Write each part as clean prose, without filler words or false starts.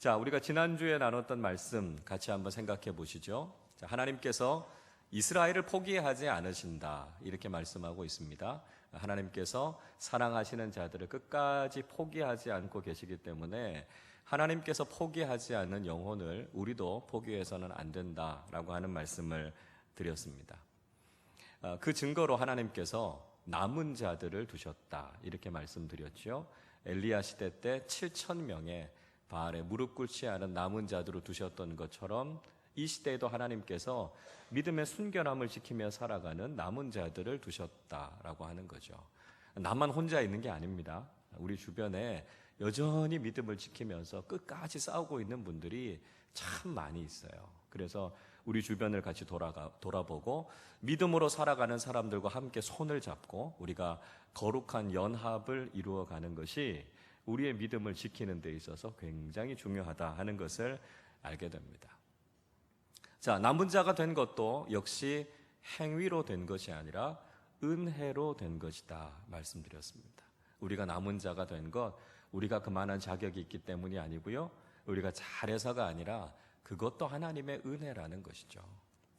자, 우리가 지난주에 나눴던 말씀 같이 한번 생각해 보시죠. 자, 하나님께서 이스라엘을 포기하지 않으신다, 이렇게 말씀하고 있습니다. 하나님께서 사랑하시는 자들을 끝까지 포기하지 않고 계시기 때문에 하나님께서 포기하지 않는 영혼을 우리도 포기해서는 안 된다라고 하는 말씀을 드렸습니다. 그 증거로 하나님께서 남은 자들을 두셨다, 이렇게 말씀드렸죠. 엘리야 시대 때 7,000명의 바알에 무릎 꿇지 않은 남은 자들을 두셨던 것처럼 이 시대에도 하나님께서 믿음의 순결함을 지키며 살아가는 남은 자들을 두셨다라고 하는 거죠. 나만 혼자 있는 게 아닙니다. 우리 주변에 여전히 믿음을 지키면서 끝까지 싸우고 있는 분들이 참 많이 있어요. 그래서 우리 주변을 같이 돌아보고 믿음으로 살아가는 사람들과 함께 손을 잡고 우리가 거룩한 연합을 이루어가는 것이 우리의 믿음을 지키는 데 있어서 굉장히 중요하다 하는 것을 알게 됩니다. 자, 남은 자가 된 것도 역시 행위로 된 것이 아니라 은혜로 된 것이다 말씀드렸습니다. 우리가 남은 자가 된 것, 우리가 그만한 자격이 있기 때문이 아니고요, 우리가 잘해서가 아니라 그것도 하나님의 은혜라는 것이죠.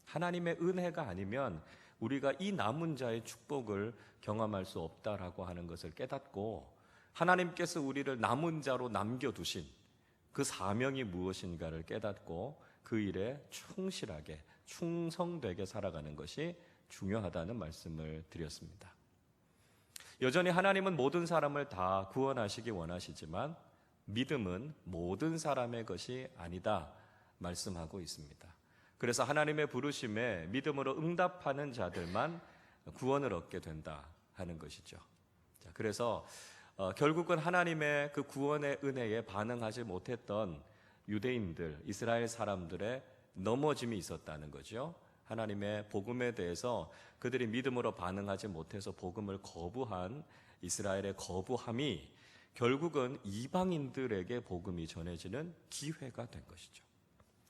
하나님의 은혜가 아니면 우리가 이 남은 자의 축복을 경험할 수 없다라고 하는 것을 깨닫고, 하나님께서 우리를 남은 자로 남겨두신 그 사명이 무엇인가를 깨닫고 그 일에 충실하게 충성되게 살아가는 것이 중요하다는 말씀을 드렸습니다. 여전히 하나님은 모든 사람을 다 구원하시기 원하시지만 믿음은 모든 사람의 것이 아니다 말씀하고 있습니다. 그래서 하나님의 부르심에 믿음으로 응답하는 자들만 구원을 얻게 된다 하는 것이죠. 자, 그래서 결국은 하나님의 그 구원의 은혜에 반응하지 못했던 유대인들, 이스라엘 사람들의 넘어짐이 있었다는 거죠. 하나님의 복음에 대해서 그들이 믿음으로 반응하지 못해서 복음을 거부한 이스라엘의 거부함이 결국은 이방인들에게 복음이 전해지는 기회가 된 것이죠.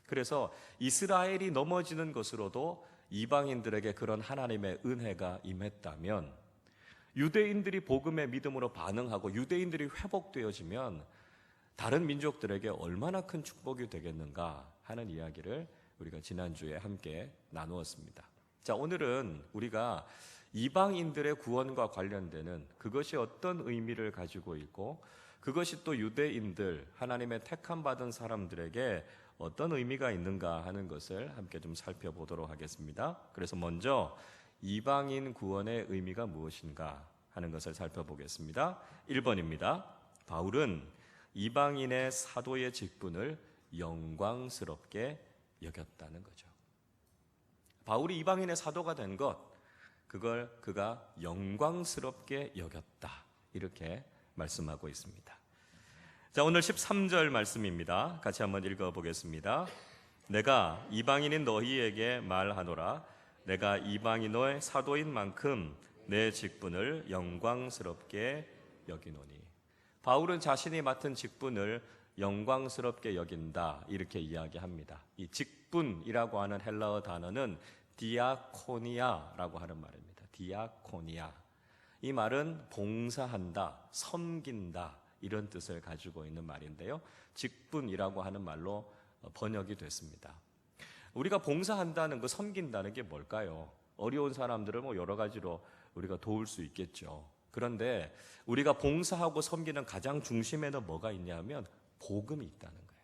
그래서 이스라엘이 넘어지는 것으로도 이방인들에게 그런 하나님의 은혜가 임했다면, 유대인들이 복음의 믿음으로 반응하고 유대인들이 회복되어지면 다른 민족들에게 얼마나 큰 축복이 되겠는가 하는 이야기를 우리가 지난주에 함께 나누었습니다. 자, 오늘은 우리가 이방인들의 구원과 관련되는 그것이 어떤 의미를 가지고 있고 그것이 또 유대인들, 하나님의 택함받은 사람들에게 어떤 의미가 있는가 하는 것을 함께 좀 살펴보도록 하겠습니다. 그래서 먼저 이방인 구원의 의미가 무엇인가 하는 것을 살펴보겠습니다. 1번입니다. 바울은 이방인의 사도의 직분을 영광스럽게 여겼다는 거죠. 바울이 이방인의 사도가 된 것, 그걸 그가 영광스럽게 여겼다, 이렇게 말씀하고 있습니다. 자, 오늘 13절 말씀입니다. 같이 한번 읽어보겠습니다. 내가 이방인인 너희에게 말하노라. 내가 이방인의 사도인 만큼 내 직분을 영광스럽게 여기노니. 바울은 자신이 맡은 직분을 영광스럽게 여긴다, 이렇게 이야기합니다. 이 직분이라고 하는 헬라어 단어는 디아코니아라고 하는 말입니다. 디아코니아. 이 말은 봉사한다, 섬긴다, 이런 뜻을 가지고 있는 말인데요. 직분이라고 하는 말로 번역이 됐습니다. 우리가 봉사한다는 거, 섬긴다는 게 뭘까요? 어려운 사람들을 여러 가지로 우리가 도울 수 있겠죠. 그런데 우리가 봉사하고 섬기는 가장 중심에는 뭐가 있냐면 복음이 있다는 거예요.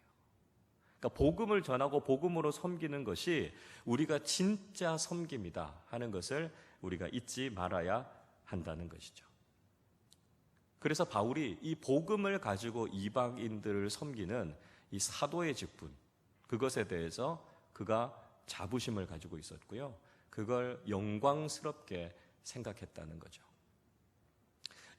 그러니까 복음을 전하고 복음으로 섬기는 것이 우리가 진짜 섬김이다 하는 것을 우리가 잊지 말아야 한다는 것이죠. 그래서 바울이 이 복음을 가지고 이방인들을 섬기는 이 사도의 직분, 그것에 대해서 그가 자부심을 가지고 있었고요, 그걸 영광스럽게 생각했다는 거죠.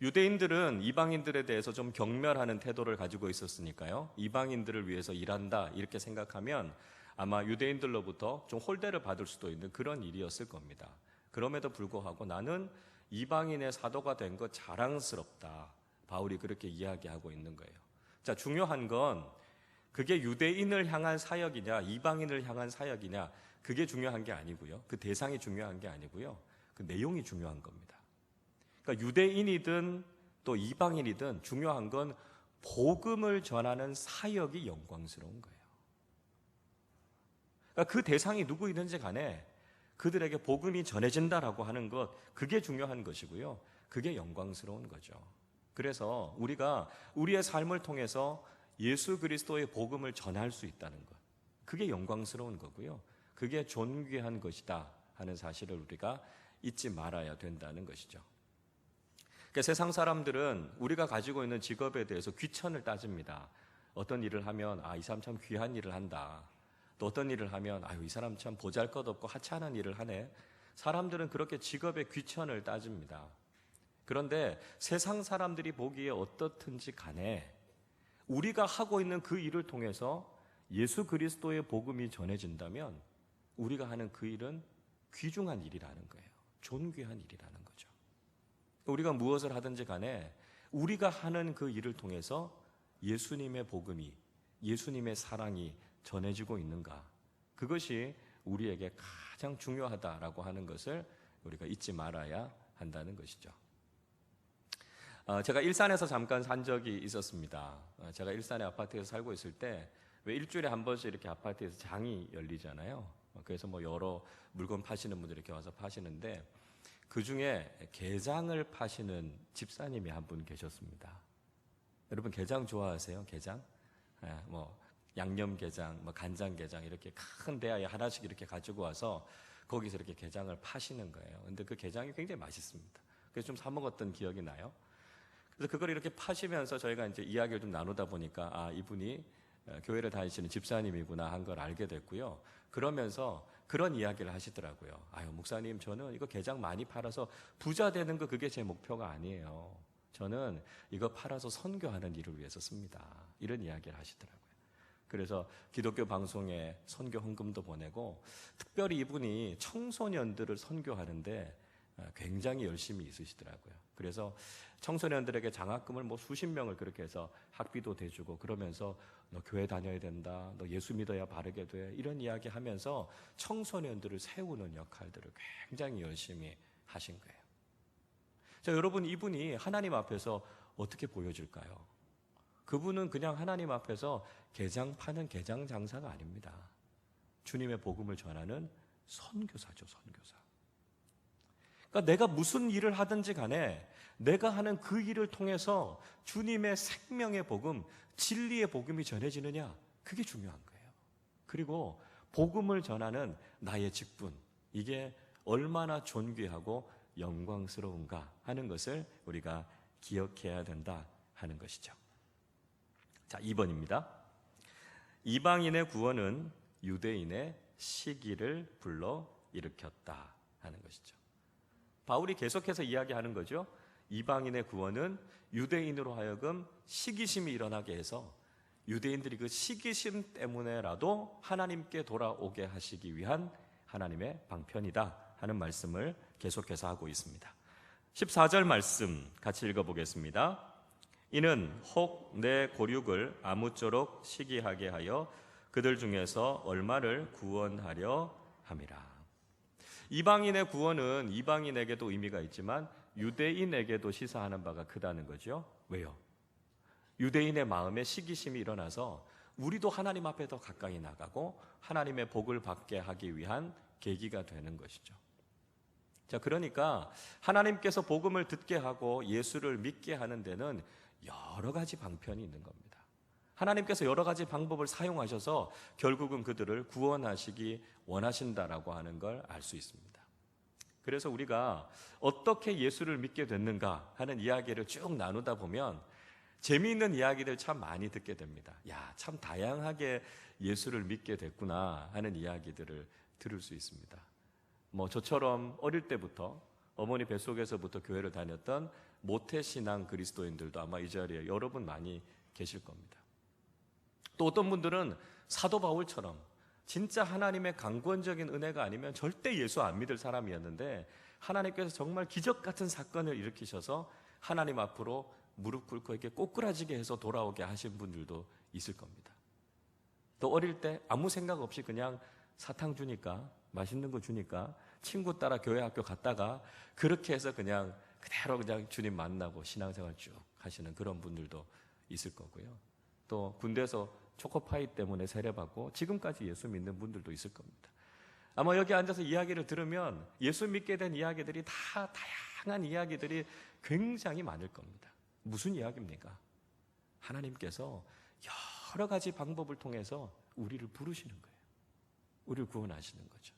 유대인들은 이방인들에 대해서 좀 경멸하는 태도를 가지고 있었으니까요, 이방인들을 위해서 일한다 이렇게 생각하면 아마 유대인들로부터 좀 홀대를 받을 수도 있는 그런 일이었을 겁니다. 그럼에도 불구하고 나는 이방인의 사도가 된 것 자랑스럽다, 바울이 그렇게 이야기하고 있는 거예요. 자, 중요한 건 그게 유대인을 향한 사역이냐 이방인을 향한 사역이냐, 그게 중요한 게 아니고요, 그 대상이 중요한 게 아니고요, 그 내용이 중요한 겁니다. 그러니까 유대인이든 또 이방인이든 중요한 건 복음을 전하는 사역이 영광스러운 거예요. 그러니까 그 대상이 누구이든지 간에 그들에게 복음이 전해진다라고 하는 것, 그게 중요한 것이고요. 그게 영광스러운 거죠. 그래서 우리가 우리의 삶을 통해서 예수 그리스도의 복음을 전할 수 있다는 것, 그게 영광스러운 거고요. 그게 존귀한 것이다 하는 사실을 우리가 잊지 말아야 된다는 것이죠. 그러니까 세상 사람들은 우리가 가지고 있는 직업에 대해서 귀천을 따집니다. 어떤 일을 하면 이 사람 참 귀한 일을 한다. 또 어떤 일을 하면 이 사람 참 보잘것없고 하찮은 일을 하네. 사람들은 그렇게 직업의 귀천을 따집니다. 그런데 세상 사람들이 보기에 어떻든지 간에 우리가 하고 있는 그 일을 통해서 예수 그리스도의 복음이 전해진다면 우리가 하는 그 일은 귀중한 일이라는 거예요. 존귀한 일이라는 거죠. 우리가 무엇을 하든지 간에 우리가 하는 그 일을 통해서 예수님의 복음이, 예수님의 사랑이 전해지고 있는가, 그것이 우리에게 가장 중요하다라고 하는 것을 우리가 잊지 말아야 한다는 것이죠. 제가 일산에서 잠깐 산 적이 있었습니다. 제가 일산의 아파트에서 살고 있을 때 왜 일주일에 한 번씩 이렇게 아파트에서 장이 열리잖아요. 그래서 여러 물건 파시는 분들이 이렇게 와서 파시는데 그 중에 게장을 파시는 집사님이 한 분 계셨습니다. 여러분 게장 좋아하세요? 게장? 양념게장, 간장게장 이렇게 큰 대야에 하나씩 이렇게 가지고 와서 거기서 이렇게 게장을 파시는 거예요. 근데 그 게장이 굉장히 맛있습니다. 그래서 좀 사 먹었던 기억이 나요. 그래서 그걸 이렇게 파시면서 저희가 이제 이야기를 좀 나누다 보니까 이분이 교회를 다니시는 집사님이구나 한 걸 알게 됐고요. 그러면서 그런 이야기를 하시더라고요. 목사님, 저는 이거 게장 많이 팔아서 부자 되는 거 그게 제 목표가 아니에요. 저는 이거 팔아서 선교하는 일을 위해서 씁니다. 이런 이야기를 하시더라고요. 그래서 기독교 방송에 선교 헌금도 보내고 특별히 이분이 청소년들을 선교하는데 굉장히 열심히 있으시더라고요. 그래서 청소년들에게 장학금을 수십 명을 그렇게 해서 학비도 대주고 그러면서 너 교회 다녀야 된다, 너 예수 믿어야 바르게 돼, 이런 이야기 하면서 청소년들을 세우는 역할들을 굉장히 열심히 하신 거예요. 자, 여러분, 이분이 하나님 앞에서 어떻게 보여질까요? 그분은 그냥 하나님 앞에서 게장 파는 게장 장사가 아닙니다. 주님의 복음을 전하는 선교사죠, 선교사. 그러니까 내가 무슨 일을 하든지 간에 내가 하는 그 일을 통해서 주님의 생명의 복음, 진리의 복음이 전해지느냐, 그게 중요한 거예요. 그리고 복음을 전하는 나의 직분, 이게 얼마나 존귀하고 영광스러운가 하는 것을 우리가 기억해야 된다 하는 것이죠. 자, 2번입니다. 이방인의 구원은 유대인의 시기를 불러 일으켰다 하는 것이죠. 바울이 계속해서 이야기하는 거죠. 이방인의 구원은 유대인으로 하여금 시기심이 일어나게 해서 유대인들이 그 시기심 때문에라도 하나님께 돌아오게 하시기 위한 하나님의 방편이다 하는 말씀을 계속해서 하고 있습니다. 14절 말씀 같이 읽어보겠습니다. 이는 혹 내 고륙을 아무쪼록 시기하게 하여 그들 중에서 얼마를 구원하려 함이라. 이방인의 구원은 이방인에게도 의미가 있지만 유대인에게도 시사하는 바가 크다는 거죠. 왜요? 유대인의 마음에 시기심이 일어나서 우리도 하나님 앞에 더 가까이 나가고 하나님의 복을 받게 하기 위한 계기가 되는 것이죠. 자, 그러니까 하나님께서 복음을 듣게 하고 예수를 믿게 하는 데는 여러 가지 방편이 있는 겁니다. 하나님께서 여러 가지 방법을 사용하셔서 결국은 그들을 구원하시기 원하신다라고 하는 걸 알 수 있습니다. 그래서 우리가 어떻게 예수를 믿게 됐는가 하는 이야기를 쭉 나누다 보면 재미있는 이야기들 참 많이 듣게 됩니다. 참 다양하게 예수를 믿게 됐구나 하는 이야기들을 들을 수 있습니다. 저처럼 어릴 때부터 어머니 뱃속에서부터 교회를 다녔던 모태신앙 그리스도인들도 아마 이 자리에 여러분 많이 계실 겁니다. 또 어떤 분들은 사도 바울처럼 진짜 하나님의 강권적인 은혜가 아니면 절대 예수 안 믿을 사람이었는데 하나님께서 정말 기적 같은 사건을 일으키셔서 하나님 앞으로 무릎 꿇고 이렇게 꼬꾸라지게 해서 돌아오게 하신 분들도 있을 겁니다. 또 어릴 때 아무 생각 없이 그냥 사탕 주니까, 맛있는 거 주니까 친구 따라 교회 학교 갔다가 그렇게 해서 그냥 그대로 그냥 주님 만나고 신앙생활 쭉 하시는 그런 분들도 있을 거고요. 또 군대에서 초코파이 때문에 세례받고 지금까지 예수 믿는 분들도 있을 겁니다. 아마 여기 앉아서 이야기를 들으면 예수 믿게 된 이야기들이 다 다양한 이야기들이 굉장히 많을 겁니다. 무슨 이야기입니까? 하나님께서 여러 가지 방법을 통해서 우리를 부르시는 거예요. 우리를 구원하시는 거죠.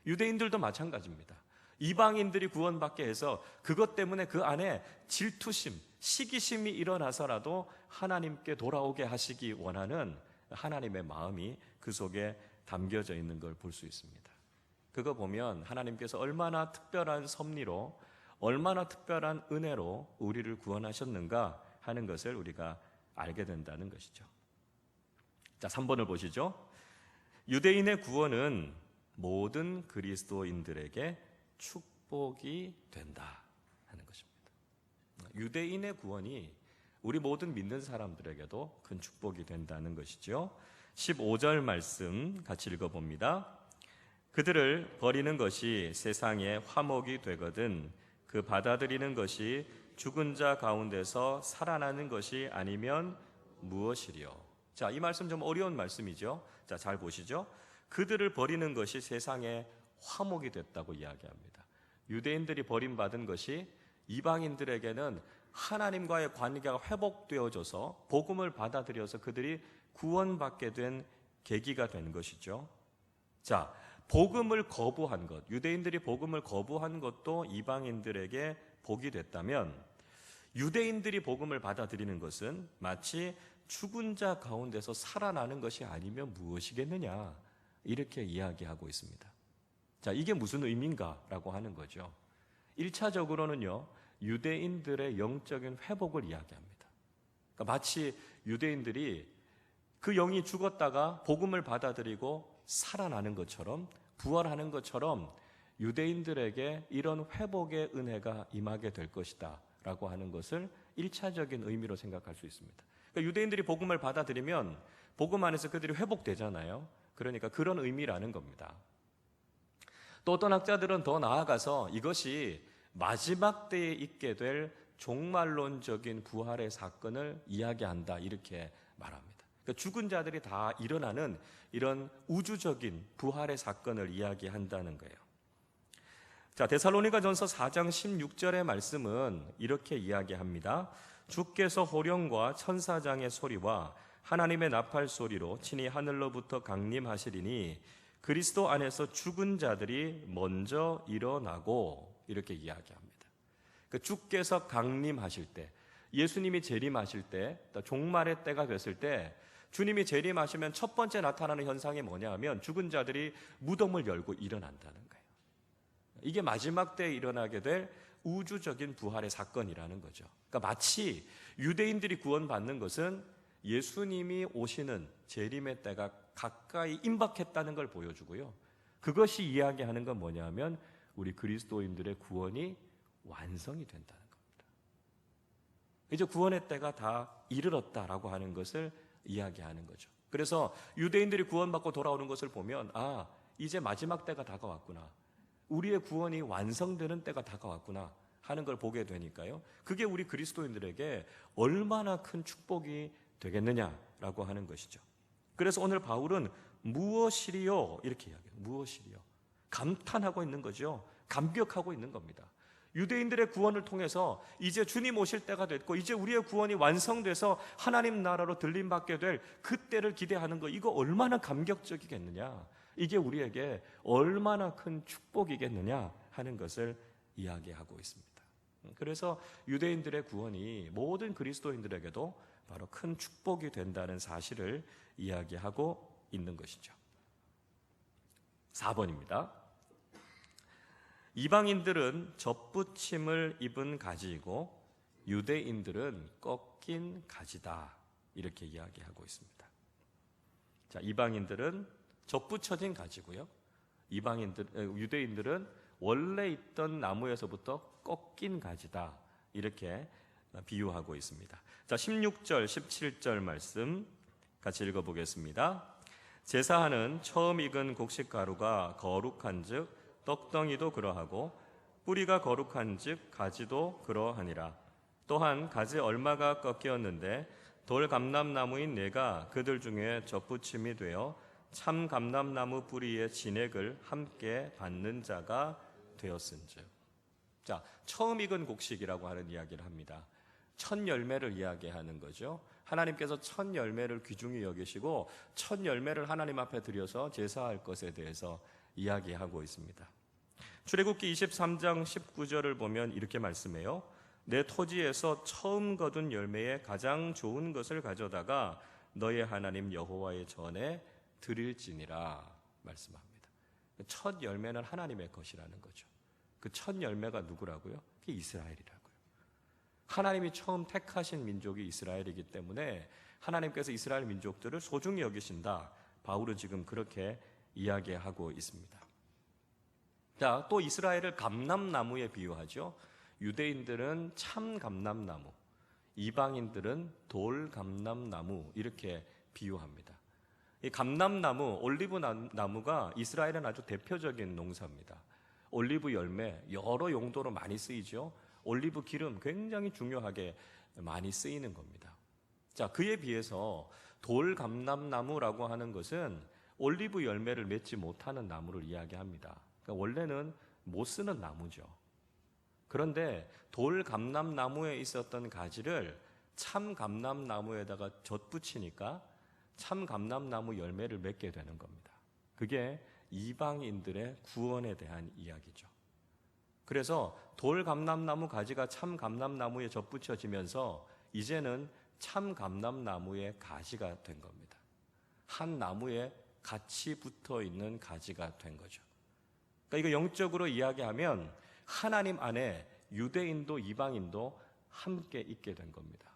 유대인들도 마찬가지입니다. 이방인들이 구원받게 해서 그것 때문에 그 안에 질투심, 시기심이 일어나서라도 하나님께 돌아오게 하시기 원하는 하나님의 마음이 그 속에 담겨져 있는 걸 볼 수 있습니다. 그거 보면 하나님께서 얼마나 특별한 섭리로, 얼마나 특별한 은혜로 우리를 구원하셨는가 하는 것을 우리가 알게 된다는 것이죠. 자, 3번을 보시죠. 유대인의 구원은 모든 그리스도인들에게 축복이 된다 하는 것입니다. 유대인의 구원이 우리 모든 믿는 사람들에게도 큰 축복이 된다는 것이죠. 15절 말씀 같이 읽어봅니다. 그들을 버리는 것이 세상의 화목이 되거든 그 받아들이는 것이 죽은 자 가운데서 살아나는 것이 아니면 무엇이리요? 자, 이 말씀 좀 어려운 말씀이죠. 자, 잘 보시죠. 그들을 버리는 것이 세상의 화목이 됐다고 이야기합니다. 유대인들이 버림받은 것이 이방인들에게는 하나님과의 관계가 회복되어져서 복음을 받아들여서 그들이 구원받게 된 계기가 된 것이죠. 자, 복음을 거부한 것, 유대인들이 복음을 거부한 것도 이방인들에게 복이 됐다면 유대인들이 복음을 받아들이는 것은 마치 죽은 자 가운데서 살아나는 것이 아니면 무엇이겠느냐 이렇게 이야기하고 있습니다. 자, 이게 무슨 의미인가라고 하는 거죠. 1차적으로는요, 유대인들의 영적인 회복을 이야기합니다. 그러니까 마치 유대인들이 그 영이 죽었다가 복음을 받아들이고 살아나는 것처럼, 부활하는 것처럼 유대인들에게 이런 회복의 은혜가 임하게 될 것이다 라고 하는 것을 1차적인 의미로 생각할 수 있습니다. 그러니까 유대인들이 복음을 받아들이면 복음 안에서 그들이 회복되잖아요. 그러니까 그런 의미라는 겁니다. 또 어떤 학자들은 더 나아가서 이것이 마지막 때에 있게 될 종말론적인 부활의 사건을 이야기한다 이렇게 말합니다. 그러니까 죽은 자들이 다 일어나는 이런 우주적인 부활의 사건을 이야기한다는 거예요. 자, 데살로니가전서 4장 16절의 말씀은 이렇게 이야기합니다. 주께서 호령과 천사장의 소리와 하나님의 나팔 소리로 친히 하늘로부터 강림하시리니 그리스도 안에서 죽은 자들이 먼저 일어나고 이렇게 이야기합니다. 그 주께서 강림하실 때, 예수님이 재림하실 때, 종말의 때가 됐을 때 주님이 재림하시면 첫 번째 나타나는 현상이 뭐냐 하면 죽은 자들이 무덤을 열고 일어난다는 거예요. 이게 마지막 때에 일어나게 될 우주적인 부활의 사건이라는 거죠. 그러니까 마치 유대인들이 구원받는 것은 예수님이 오시는 재림의 때가 가까이 임박했다는 걸 보여주고요. 그것이 이야기하는 건 뭐냐면 우리 그리스도인들의 구원이 완성이 된다는 겁니다. 이제 구원의 때가 다 이르렀다라고 하는 것을 이야기하는 거죠. 그래서 유대인들이 구원받고 돌아오는 것을 보면 아, 이제 마지막 때가 다가왔구나. 우리의 구원이 완성되는 때가 다가왔구나 하는 걸 보게 되니까요. 그게 우리 그리스도인들에게 얼마나 큰 축복이 되겠느냐라고 하는 것이죠. 그래서 오늘 바울은 무엇이리요? 이렇게 이야기해요. 무엇이리요? 감탄하고 있는 거죠. 감격하고 있는 겁니다. 유대인들의 구원을 통해서 이제 주님 오실 때가 됐고 이제 우리의 구원이 완성돼서 하나님 나라로 들림받게 될 그때를 기대하는 거, 이거 얼마나 감격적이겠느냐, 이게 우리에게 얼마나 큰 축복이겠느냐 하는 것을 이야기하고 있습니다. 그래서 유대인들의 구원이 모든 그리스도인들에게도 바로 큰 축복이 된다는 사실을 이야기하고 있는 것이죠. 4번입니다. 이방인들은 접붙임을 입은 가지이고 유대인들은 꺾인 가지다 이렇게 이야기하고 있습니다. 자, 이방인들은 접붙여진 가지고요. 유대인들은 원래 있던 나무에서부터 꺾인 가지다 이렇게 비유하고 있습니다. 자, 16절, 17절 말씀 같이 읽어보겠습니다. 제사하는 처음 익은 곡식 가루가 거룩한즉 떡덩이도 그러하고 뿌리가 거룩한즉 가지도 그러하니라. 또한 가지 얼마가 꺾였는데 돌 감람나무인 내가 그들 중에 접붙임이 되어 참 감람나무 뿌리의 진액을 함께 받는 자가 되었은즉. 자, 처음 익은 곡식이라고 하는 이야기를 합니다. 첫 열매를 이야기하는 거죠. 하나님께서 첫 열매를 귀중히 여기시고 첫 열매를 하나님 앞에 드려서 제사할 것에 대해서 이야기하고 있습니다. 출애굽기 23장 19절을 보면 이렇게 말씀해요. 내 토지에서 처음 거둔 열매의 가장 좋은 것을 가져다가 너의 하나님 여호와의 전에 드릴지니라 말씀합니다. 첫 열매는 하나님의 것이라는 거죠. 그 첫 열매가 누구라고요? 그게 이스라엘이라고요. 하나님이 처음 택하신 민족이 이스라엘이기 때문에 하나님께서 이스라엘 민족들을 소중히 여기신다. 바울은 지금 그렇게 이야기하고 있습니다. 자, 또 이스라엘을 감람나무에 비유하죠. 유대인들은 참 감람나무, 이방인들은 돌 감람나무 이렇게 비유합니다. 이 감람나무, 올리브 나무가 이스라엘은 아주 대표적인 농사입니다. 올리브 열매 여러 용도로 많이 쓰이죠. 올리브 기름 굉장히 중요하게 많이 쓰이는 겁니다. 자, 그에 비해서 돌 감람나무라고 하는 것은 올리브 열매를 맺지 못하는 나무를 이야기합니다. 그러니까 원래는 못 쓰는 나무죠. 그런데 돌 감람나무에 있었던 가지를 참 감람나무에다가 젖붙이니까 참 감람나무 열매를 맺게 되는 겁니다. 그게 이방인들의 구원에 대한 이야기죠. 그래서 돌 감람나무 가지가 참 감람나무에 젖붙여지면서 이제는 참 감람나무의 가지가 된 겁니다. 한 나무에 같이 붙어 있는 가지가 된 거죠. 그러니까 이거 영적으로 이야기하면 하나님 안에 유대인도 이방인도 함께 있게 된 겁니다.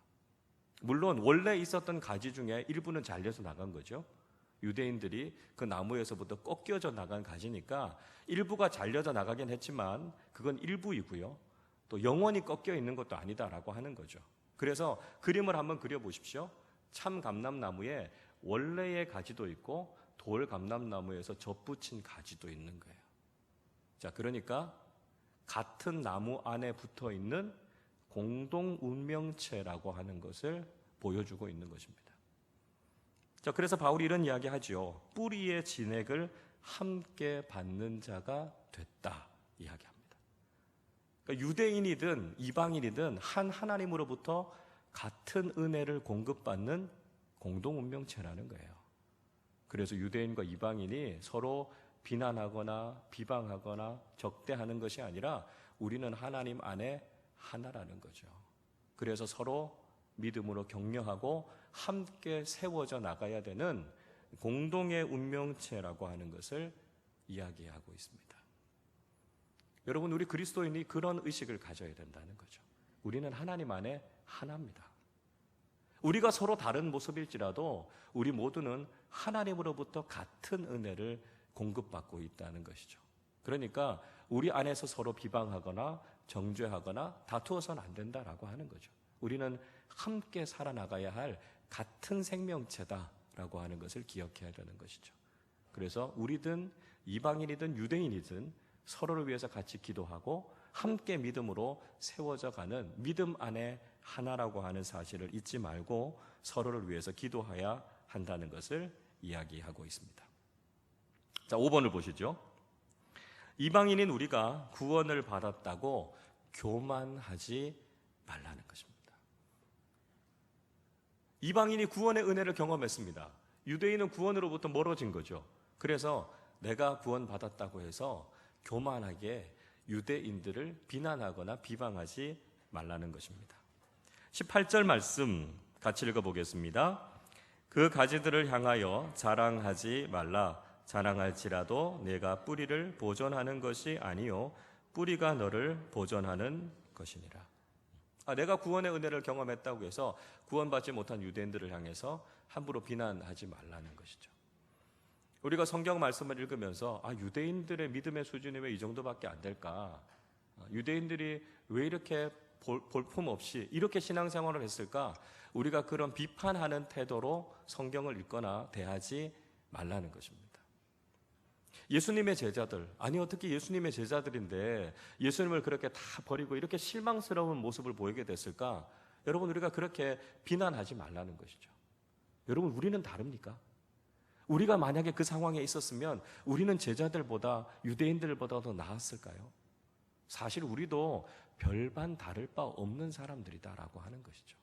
물론 원래 있었던 가지 중에 일부는 잘려서 나간 거죠. 유대인들이 그 나무에서부터 꺾여져 나간 가지니까 일부가 잘려져 나가긴 했지만 그건 일부이고요. 또 영원히 꺾여 있는 것도 아니다라고 하는 거죠. 그래서 그림을 한번 그려보십시오. 참 감람나무에 원래의 가지도 있고 돌 감람나무에서 젖붙인 가지도 있는 거예요. 자, 그러니까 같은 나무 안에 붙어 있는 공동 운명체라고 하는 것을 보여주고 있는 것입니다. 자, 그래서 바울이 이런 이야기 하죠. 뿌리의 진액을 함께 받는 자가 됐다 이야기합니다. 그러니까 유대인이든 이방인이든 한 하나님으로부터 같은 은혜를 공급받는 공동 운명체라는 거예요. 그래서 유대인과 이방인이 서로 비난하거나 비방하거나 적대하는 것이 아니라 우리는 하나님 안에 하나라는 거죠. 그래서 서로 믿음으로 격려하고 함께 세워져 나가야 되는 공동의 운명체라고 하는 것을 이야기하고 있습니다. 여러분, 우리 그리스도인이 그런 의식을 가져야 된다는 거죠. 우리는 하나님 안에 하나입니다. 우리가 서로 다른 모습일지라도 우리 모두는 하나님으로부터 같은 은혜를 공급받고 있다는 것이죠. 그러니까 우리 안에서 서로 비방하거나 정죄하거나 다투어서는 안 된다라고 하는 거죠. 우리는 함께 살아나가야 할 같은 생명체다라고 하는 것을 기억해야 되는 것이죠. 그래서 우리든 이방인이든 유대인이든 서로를 위해서 같이 기도하고 함께 믿음으로 세워져 가는 믿음 안에 하나라고 하는 사실을 잊지 말고 서로를 위해서 기도해야 한다는 것을 이야기하고 있습니다. 자, 5번을 보시죠. 이방인인 우리가 구원을 받았다고 교만하지 말라는 것입니다. 이방인이 구원의 은혜를 경험했습니다. 유대인은 구원으로부터 멀어진 거죠. 그래서 내가 구원받았다고 해서 교만하게 유대인들을 비난하거나 비방하지 말라는 것입니다. 18절 말씀 같이 읽어보겠습니다. 그 가지들을 향하여 자랑하지 말라. 자랑할지라도 내가 뿌리를 보존하는 것이 아니요 뿌리가 너를 보존하는 것이니라. 내가 구원의 은혜를 경험했다고 해서 구원받지 못한 유대인들을 향해서 함부로 비난하지 말라는 것이죠. 우리가 성경 말씀을 읽으면서 유대인들의 믿음의 수준이 왜 이 정도밖에 안 될까? 유대인들이 왜 이렇게 볼품없이 이렇게 신앙생활을 했을까? 우리가 그런 비판하는 태도로 성경을 읽거나 대하지 말라는 것입니다. 예수님의 제자들, 어떻게 예수님의 제자들인데 예수님을 그렇게 다 버리고 이렇게 실망스러운 모습을 보이게 됐을까? 여러분, 우리가 그렇게 비난하지 말라는 것이죠. 여러분, 우리는 다릅니까? 우리가 만약에 그 상황에 있었으면 우리는 제자들보다, 유대인들보다 더 나았을까요? 사실 우리도 별반 다를 바 없는 사람들이다라고 하는 것이죠.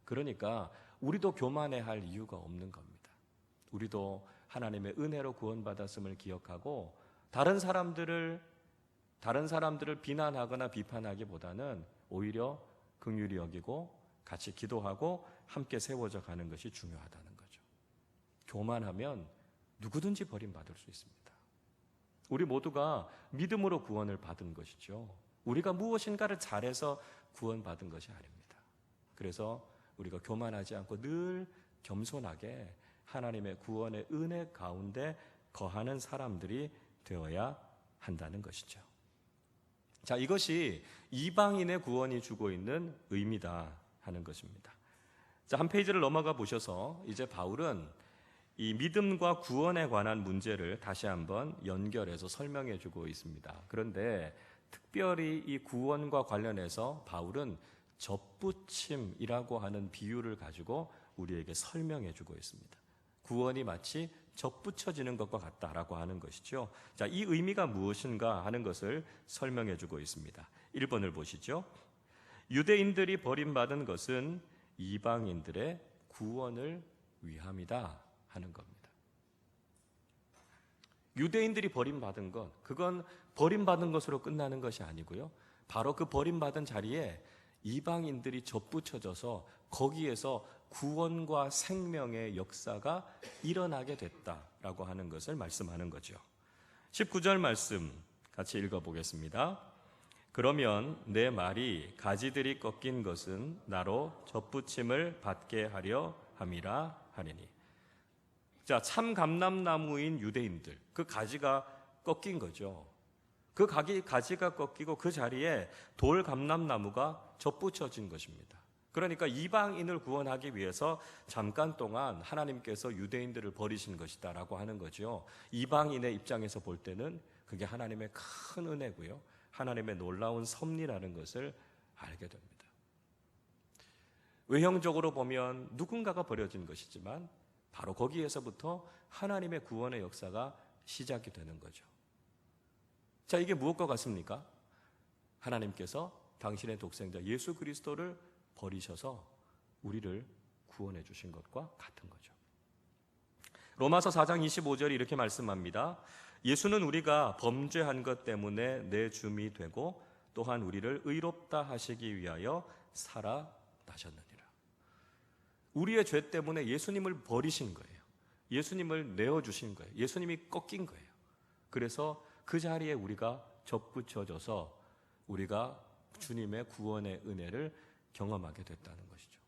그러니까 우리도 교만해야 할 이유가 없는 겁니다. 우리도 하나님의 은혜로 구원받았음을 기억하고 다른 사람들을 비난하거나 비판하기보다는 오히려 긍휼히 여기고 같이 기도하고 함께 세워져 가는 것이 중요하다는 거죠. 교만하면 누구든지 버림받을 수 있습니다. 우리 모두가 믿음으로 구원을 받은 것이죠. 우리가 무엇인가를 잘해서 구원받은 것이 아닙니다. 그래서 우리가 교만하지 않고 늘 겸손하게 하나님의 구원의 은혜 가운데 거하는 사람들이 되어야 한다는 것이죠. 자, 이것이 이방인의 구원이 주고 있는 의미다 하는 것입니다. 자, 한 페이지를 넘어가 보셔서 이제 바울은 이 믿음과 구원에 관한 문제를 다시 한번 연결해서 설명해 주고 있습니다. 그런데 특별히 이 구원과 관련해서 바울은 접붙임이라고 하는 비유를 가지고 우리에게 설명해 주고 있습니다. 구원이 마치 접붙여지는 것과 같다라고 하는 것이죠. 자, 이 의미가 무엇인가 하는 것을 설명해 주고 있습니다. 1번을 보시죠. 유대인들이 버림받은 것은 이방인들의 구원을 위함이다 하는 겁니다. 유대인들이 버림받은 것, 그건 버림받은 것으로 끝나는 것이 아니고요. 바로 그 버림받은 자리에 이방인들이 접붙여져서 거기에서 구원과 생명의 역사가 일어나게 됐다라고 하는 것을 말씀하는 거죠. 19절 말씀 같이 읽어보겠습니다. 그러면 내 말이 가지들이 꺾인 것은 나로 접붙임을 받게 하려 함이라 하리니. 자, 참 감람나무인 유대인들, 그 가지가 꺾인 거죠. 그 가지가 꺾이고 그 자리에 돌 감람나무가 접붙여진 것입니다. 그러니까 이방인을 구원하기 위해서 잠깐 동안 하나님께서 유대인들을 버리신 것이다라고 하는 거죠. 이방인의 입장에서 볼 때는 그게 하나님의 큰 은혜고요. 하나님의 놀라운 섭리라는 것을 알게 됩니다. 외형적으로 보면 누군가가 버려진 것이지만 바로 거기에서부터 하나님의 구원의 역사가 시작이 되는 거죠. 자, 이게 무엇과 같습니까? 하나님께서 당신의 독생자 예수 그리스도를 버리셔서 우리를 구원해 주신 것과 같은 거죠. 로마서 4장 25절이 이렇게 말씀합니다. 예수는 우리가 범죄한 것 때문에 내 줌이 되고 또한 우리를 의롭다 하시기 위하여 살아나셨느니라. 우리의 죄 때문에 예수님을 버리신 거예요. 예수님을 내어주신 거예요. 예수님이 꺾인 거예요. 그래서 그 자리에 우리가 접붙여져서 우리가 주님의 구원의 은혜를 경험하게 됐다는 것이죠.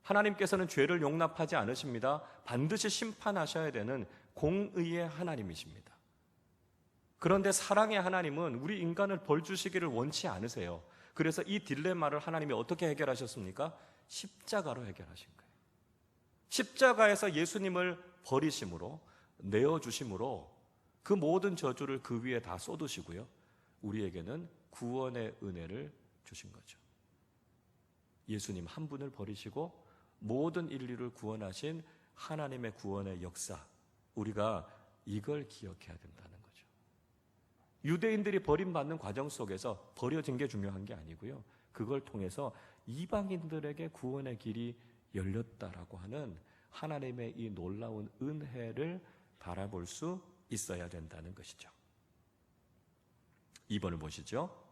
하나님께서는 죄를 용납하지 않으십니다. 반드시 심판하셔야 되는 공의의 하나님이십니다. 그런데 사랑의 하나님은 우리 인간을 벌 주시기를 원치 않으세요. 그래서 이 딜레마를 하나님이 어떻게 해결하셨습니까? 십자가로 해결하신 거예요. 십자가에서 예수님을 버리심으로, 내어주심으로 그 모든 저주를 그 위에 다 쏟으시고요. 우리에게는 구원의 은혜를 주신 거죠. 예수님 한 분을 버리시고 모든 인류를 구원하신 하나님의 구원의 역사, 우리가 이걸 기억해야 된다는 거죠. 유대인들이 버림받는 과정 속에서 버려진 게 중요한 게 아니고요. 그걸 통해서 이방인들에게 구원의 길이 열렸다라고 하는 하나님의 이 놀라운 은혜를 바라볼 수 있어야 된다는 것이죠. 2번을 보시죠.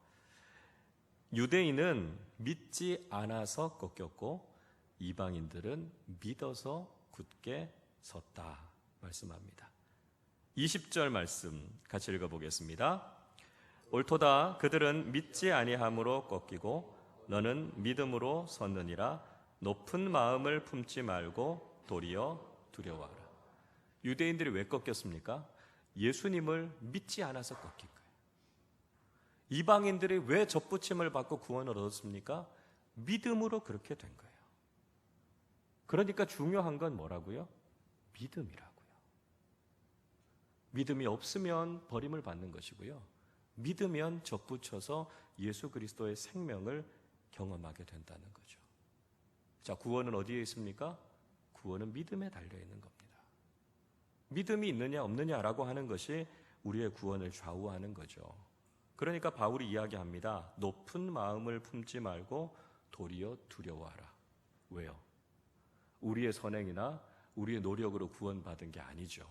유대인은 믿지 않아서 꺾였고 이방인들은 믿어서 굳게 섰다 말씀합니다. 20절 말씀 같이 읽어보겠습니다. 옳도다 그들은 믿지 아니함으로 꺾이고 너는 믿음으로 섰느니라. 높은 마음을 품지 말고 도리어 두려워하라. 유대인들이 왜 꺾였습니까? 예수님을 믿지 않아서 꺾인 거예요. 이방인들이 왜 접붙임을 받고 구원을 얻었습니까? 믿음으로 그렇게 된 거예요. 그러니까 중요한 건 뭐라고요? 믿음이라고요. 믿음이 없으면 버림을 받는 것이고요. 믿으면 접붙여서 예수 그리스도의 생명을 경험하게 된다는 거죠. 자, 구원은 어디에 있습니까? 구원은 믿음에 달려 있는 겁니다. 믿음이 있느냐 없느냐라고 하는 것이 우리의 구원을 좌우하는 거죠. 그러니까 바울이 이야기합니다. 높은 마음을 품지 말고 도리어 두려워하라. 왜요? 우리의 선행이나 우리의 노력으로 구원받은 게 아니죠.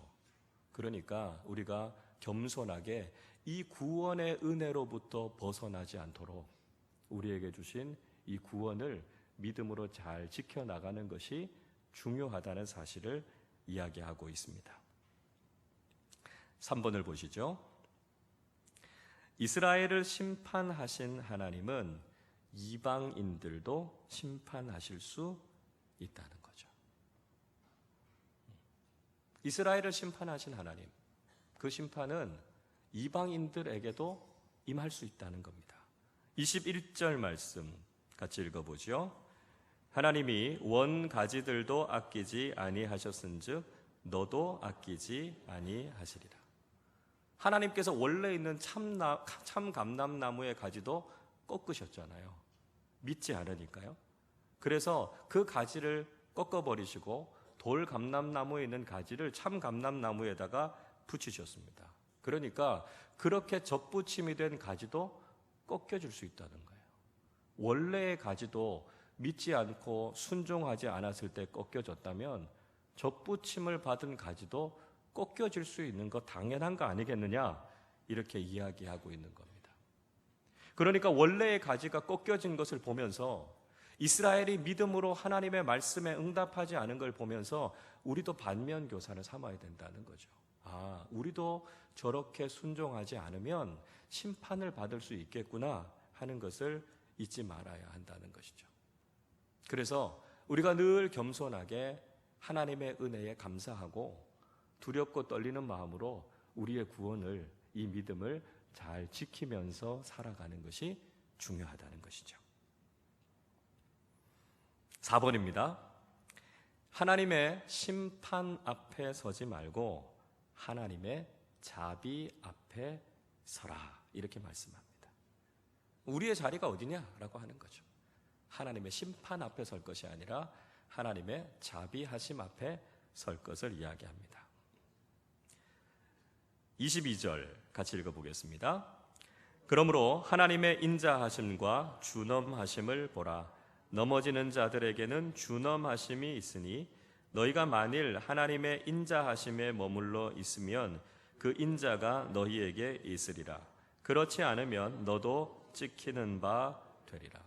그러니까 우리가 겸손하게 이 구원의 은혜로부터 벗어나지 않도록 우리에게 주신 이 구원을 믿음으로 잘 지켜나가는 것이 중요하다는 사실을 이야기하고 있습니다. 3번을 보시죠. 이스라엘을 심판하신 하나님은 이방인들도 심판하실 수 있다는 거죠. 이스라엘을 심판하신 하나님, 그 심판은 이방인들에게도 임할 수 있다는 겁니다. 21절 말씀 같이 읽어보죠. 하나님이 원 가지들도 아끼지 아니하셨은즉 너도 아끼지 아니하시리라. 하나님께서 원래 있는 참 감람나무의 가지도 꺾으셨잖아요. 믿지 않으니까요. 그래서 그 가지를 꺾어버리시고 돌 감람나무에 있는 가지를 참 감람나무에다가 붙이셨습니다. 그러니까 그렇게 접붙임이 된 가지도 꺾여질 수 있다는 거예요. 원래의 가지도 믿지 않고 순종하지 않았을 때 꺾여졌다면 접붙임을 받은 가지도 꺾여질 수 있는 거 당연한 거 아니겠느냐, 이렇게 이야기하고 있는 겁니다. 그러니까 원래의 가지가 꺾여진 것을 보면서 이스라엘이 믿음으로 하나님의 말씀에 응답하지 않은 걸 보면서 우리도 반면교사를 삼아야 된다는 거죠. 아, 우리도 저렇게 순종하지 않으면 심판을 받을 수 있겠구나 하는 것을 잊지 말아야 한다는 것이죠. 그래서 우리가 늘 겸손하게 하나님의 은혜에 감사하고 두렵고 떨리는 마음으로 우리의 구원을, 이 믿음을 잘 지키면서 살아가는 것이 중요하다는 것이죠. 4번입니다. 하나님의 심판 앞에 서지 말고 하나님의 자비 앞에 서라, 이렇게 말씀합니다. 우리의 자리가 어디냐라고 하는 거죠. 하나님의 심판 앞에 설 것이 아니라 하나님의 자비하심 앞에 설 것을 이야기합니다. 22절 같이 읽어보겠습니다. 그러므로 하나님의 인자하심과 준엄하심을 보라. 넘어지는 자들에게는 준엄하심이 있으니 너희가 만일 하나님의 인자하심에 머물러 있으면 그 인자가 너희에게 있으리라. 그렇지 않으면 너도 찍히는 바 되리라.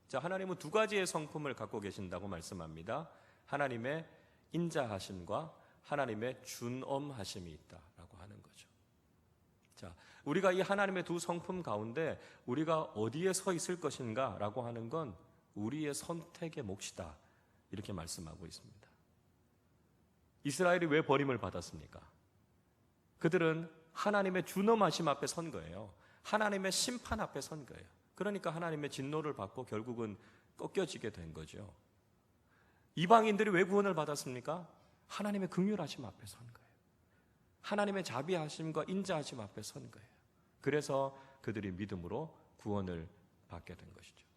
자, 하나님은 두 가지의 성품을 갖고 계신다고 말씀합니다. 하나님의 인자하심과 하나님의 준엄하심이 있다라고 하는 거죠. 자, 우리가 이 하나님의 두 성품 가운데 우리가 어디에 서 있을 것인가라고 하는 건 우리의 선택의 몫이다, 이렇게 말씀하고 있습니다. 이스라엘이 왜 버림을 받았습니까? 그들은 하나님의 준엄하심 앞에 선 거예요. 하나님의 심판 앞에 선 거예요. 그러니까 하나님의 진노를 받고 결국은 꺾여지게 된 거죠. 이방인들이 왜 구원을 받았습니까? 하나님의 긍휼하심 앞에 선 거예요. 하나님의 자비하심과 인자하심 앞에 선 거예요. 그래서 그들이 믿음으로 구원을 받게 된 것이죠.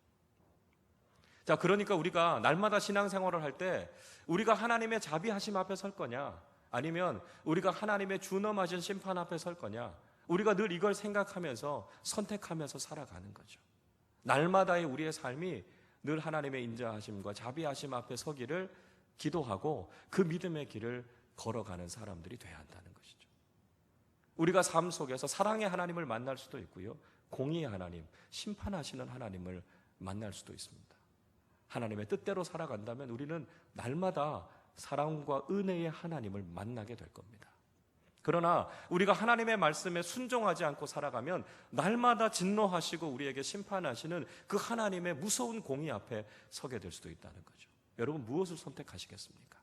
자, 그러니까 우리가 날마다 신앙생활을 할 때 우리가 하나님의 자비하심 앞에 설 거냐, 아니면 우리가 하나님의 준엄하신 심판 앞에 설 거냐, 우리가 늘 이걸 생각하면서 선택하면서 살아가는 거죠. 날마다의 우리의 삶이 늘 하나님의 인자하심과 자비하심 앞에 서기를 기도하고 그 믿음의 길을 걸어가는 사람들이 돼야 한다는 것이죠. 우리가 삶 속에서 사랑의 하나님을 만날 수도 있고요, 공의의 하나님, 심판하시는 하나님을 만날 수도 있습니다. 하나님의 뜻대로 살아간다면 우리는 날마다 사랑과 은혜의 하나님을 만나게 될 겁니다. 그러나 우리가 하나님의 말씀에 순종하지 않고 살아가면 날마다 진노하시고 우리에게 심판하시는 그 하나님의 무서운 공의 앞에 서게 될 수도 있다는 거죠. 여러분, 무엇을 선택하시겠습니까?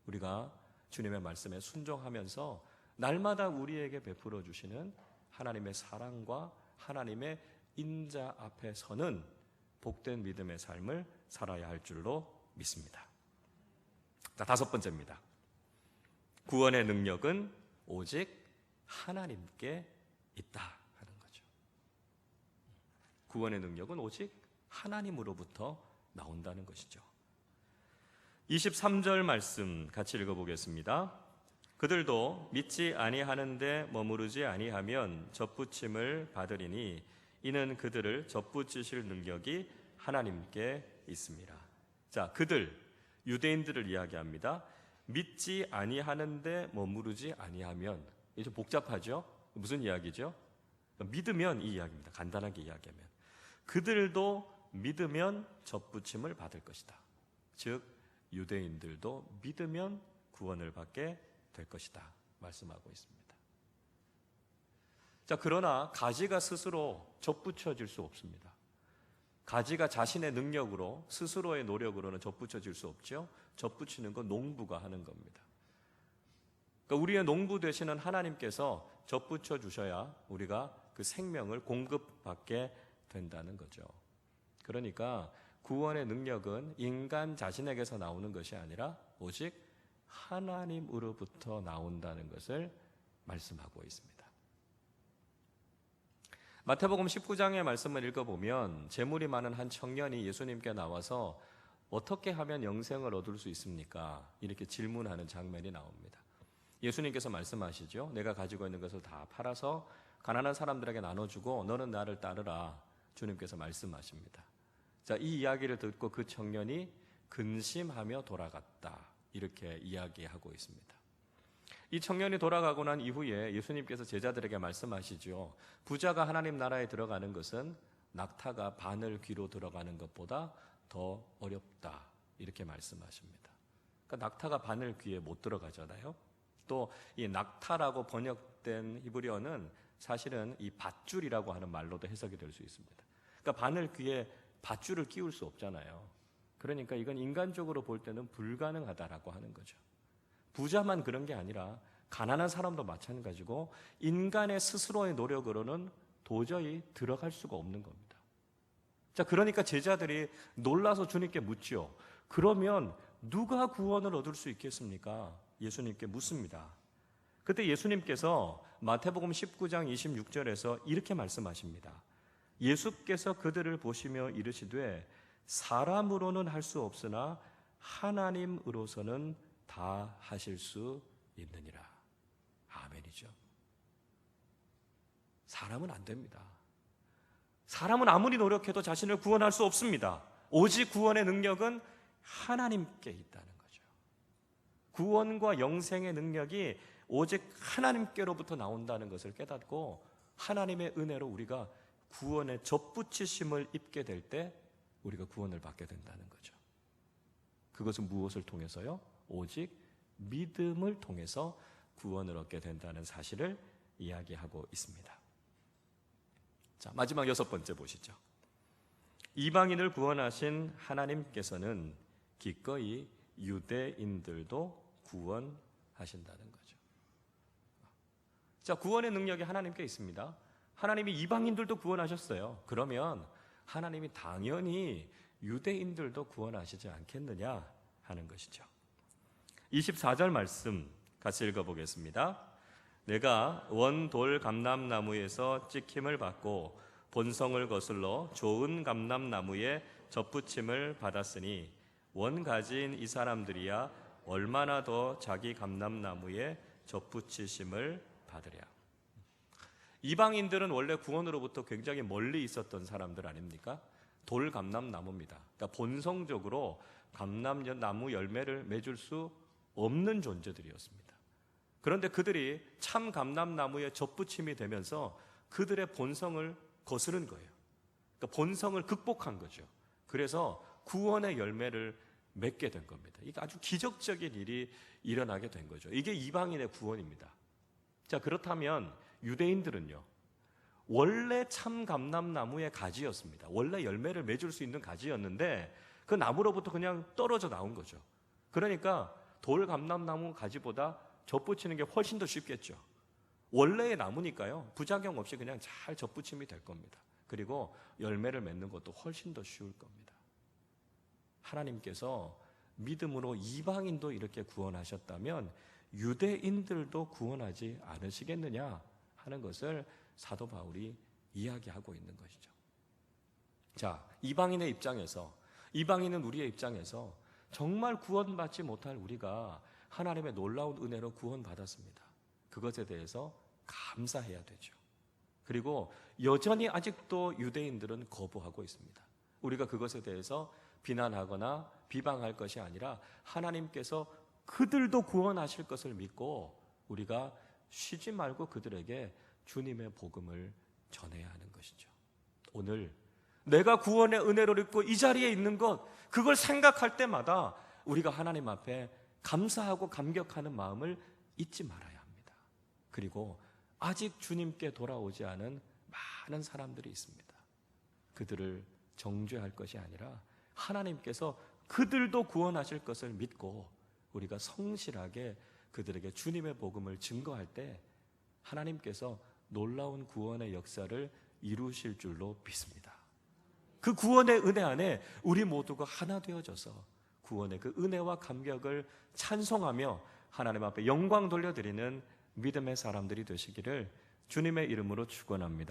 우리가 주님의 말씀에 순종하면서 날마다 우리에게 베풀어 주시는 하나님의 사랑과 하나님의 인자 앞에 서는 복된 믿음의 삶을 살아야 할 줄로 믿습니다. 자, 5번째입니다. 구원의 능력은 오직 하나님께 있다 하는 거죠. 구원의 능력은 오직 하나님으로부터 나온다는 것이죠. 23절 말씀 같이 읽어보겠습니다. 그들도 믿지 아니하는데 머무르지 아니하면 접붙임을 받으리니 이는 그들을 접붙이실 능력이 하나님께 있습니다. 자, 그들 유대인들을 이야기합니다. 믿지 아니하는데 머무르지 아니하면, 이게 좀 복잡하죠? 무슨 이야기죠? 믿으면 이 이야기입니다. 간단하게 이야기하면 그들도 믿으면 접붙임을 받을 것이다. 즉 유대인들도 믿으면 구원을 받게 될 것이다 말씀하고 있습니다. 자, 그러나 가지가 스스로 접붙여질 수 없습니다. 가지가 자신의 능력으로 스스로의 노력으로는 접붙여질 수 없죠. 접붙이는 건 농부가 하는 겁니다. 그러니까 우리의 농부 되시는 하나님께서 접붙여 주셔야 우리가 그 생명을 공급받게 된다는 거죠. 그러니까 구원의 능력은 인간 자신에게서 나오는 것이 아니라 오직 하나님으로부터 나온다는 것을 말씀하고 있습니다. 마태복음 19장의 말씀을 읽어보면 재물이 많은 한 청년이 예수님께 나와서 어떻게 하면 영생을 얻을 수 있습니까? 이렇게 질문하는 장면이 나옵니다. 예수님께서 말씀하시죠. 내가 가지고 있는 것을 다 팔아서 가난한 사람들에게 나눠주고 너는 나를 따르라. 주님께서 말씀하십니다. 자, 이 이야기를 듣고 그 청년이 근심하며 돌아갔다. 이렇게 이야기하고 있습니다. 이 청년이 돌아가고 난 이후에 예수님께서 제자들에게 말씀하시죠. 부자가 하나님 나라에 들어가는 것은 낙타가 바늘 귀로 들어가는 것보다 더 어렵다. 이렇게 말씀하십니다. 그러니까 낙타가 바늘 귀에 못 들어가잖아요. 또 이 낙타라고 번역된 히브리어는 사실은 이 밧줄이라고 하는 말로도 해석이 될 수 있습니다. 그러니까 바늘 귀에 밧줄을 끼울 수 없잖아요. 그러니까 이건 인간적으로 볼 때는 불가능하다라고 하는 거죠. 부자만 그런 게 아니라 가난한 사람도 마찬가지고 인간의 스스로의 노력으로는 도저히 들어갈 수가 없는 겁니다. 자, 그러니까 제자들이 놀라서 주님께 묻지요. 그러면 누가 구원을 얻을 수 있겠습니까? 예수님께 묻습니다. 그때 예수님께서 마태복음 19장 26절에서 이렇게 말씀하십니다. 예수께서 그들을 보시며 이르시되 사람으로는 할 수 없으나 하나님으로서는 다 하실 수 있느니라. 아멘이죠. 사람은 안 됩니다. 사람은 아무리 노력해도 자신을 구원할 수 없습니다. 오직 구원의 능력은 하나님께 있다는 거죠. 구원과 영생의 능력이 오직 하나님께로부터 나온다는 것을 깨닫고 하나님의 은혜로 우리가 구원의 접붙이심을 입게 될 때 우리가 구원을 받게 된다는 거죠. 그것은 무엇을 통해서요? 오직 믿음을 통해서 구원을 얻게 된다는 사실을 이야기하고 있습니다. 자, 마지막 6번째 보시죠. 이방인을 구원하신 하나님께서는 기꺼이 유대인들도 구원하신다는 거죠. 자, 구원의 능력이 하나님께 있습니다. 하나님이 이방인들도 구원하셨어요. 그러면 하나님이 당연히 유대인들도 구원하시지 않겠느냐 하는 것이죠. 24절 말씀 같이 읽어보겠습니다. 내가 원돌 감람나무에서 찍힘을 받고 본성을 거슬러 좋은 감람나무에 접붙임을 받았으니 원가지인 이 사람들이야 얼마나 더 자기 감람나무에 접붙이심을 받으랴. 이방인들은 원래 구원으로부터 굉장히 멀리 있었던 사람들 아닙니까? 돌 감람나무입니다. 그러니까 본성적으로 감람나무 열매를 맺을 수 없는 존재들이었습니다. 그런데 그들이 참 감람나무에 접붙임이 되면서 그들의 본성을 거스른 거예요. 그러니까 본성을 극복한 거죠. 그래서 구원의 열매를 맺게 된 겁니다. 이게 아주 기적적인 일이 일어나게 된 거죠. 이게 이방인의 구원입니다. 자, 그렇다면 유대인들은요, 원래 참 감람나무의 가지였습니다. 원래 열매를 맺을 수 있는 가지였는데 그 나무로부터 그냥 떨어져 나온 거죠. 그러니까 돌 감람나무 가지보다 접붙이는 게 훨씬 더 쉽겠죠. 원래의 나무니까요, 부작용 없이 그냥 잘 접붙임이 될 겁니다. 그리고 열매를 맺는 것도 훨씬 더 쉬울 겁니다. 하나님께서 믿음으로 이방인도 이렇게 구원하셨다면 유대인들도 구원하지 않으시겠느냐 하는 것을 사도 바울이 이야기하고 있는 것이죠. 자, 이방인의 입장에서, 이방인은 우리의 입장에서 정말 구원받지 못할 우리가 하나님의 놀라운 은혜로 구원받았습니다. 그것에 대해서 감사해야 되죠. 그리고 여전히 아직도 유대인들은 거부하고 있습니다. 우리가 그것에 대해서 비난하거나 비방할 것이 아니라 하나님께서 그들도 구원하실 것을 믿고 우리가 쉬지 말고 그들에게 주님의 복음을 전해야 하는 것이죠. 오늘 내가 구원의 은혜를 입고 이 자리에 있는 것, 그걸 생각할 때마다 우리가 하나님 앞에 감사하고 감격하는 마음을 잊지 말아야 합니다. 그리고 아직 주님께 돌아오지 않은 많은 사람들이 있습니다. 그들을 정죄할 것이 아니라 하나님께서 그들도 구원하실 것을 믿고 우리가 성실하게 그들에게 주님의 복음을 증거할 때 하나님께서 놀라운 구원의 역사를 이루실 줄로 믿습니다. 그 구원의 은혜 안에 우리 모두가 하나 되어져서 구원의 그 은혜와 감격을 찬송하며 하나님 앞에 영광 돌려드리는 믿음의 사람들이 되시기를 주님의 이름으로 축원합니다.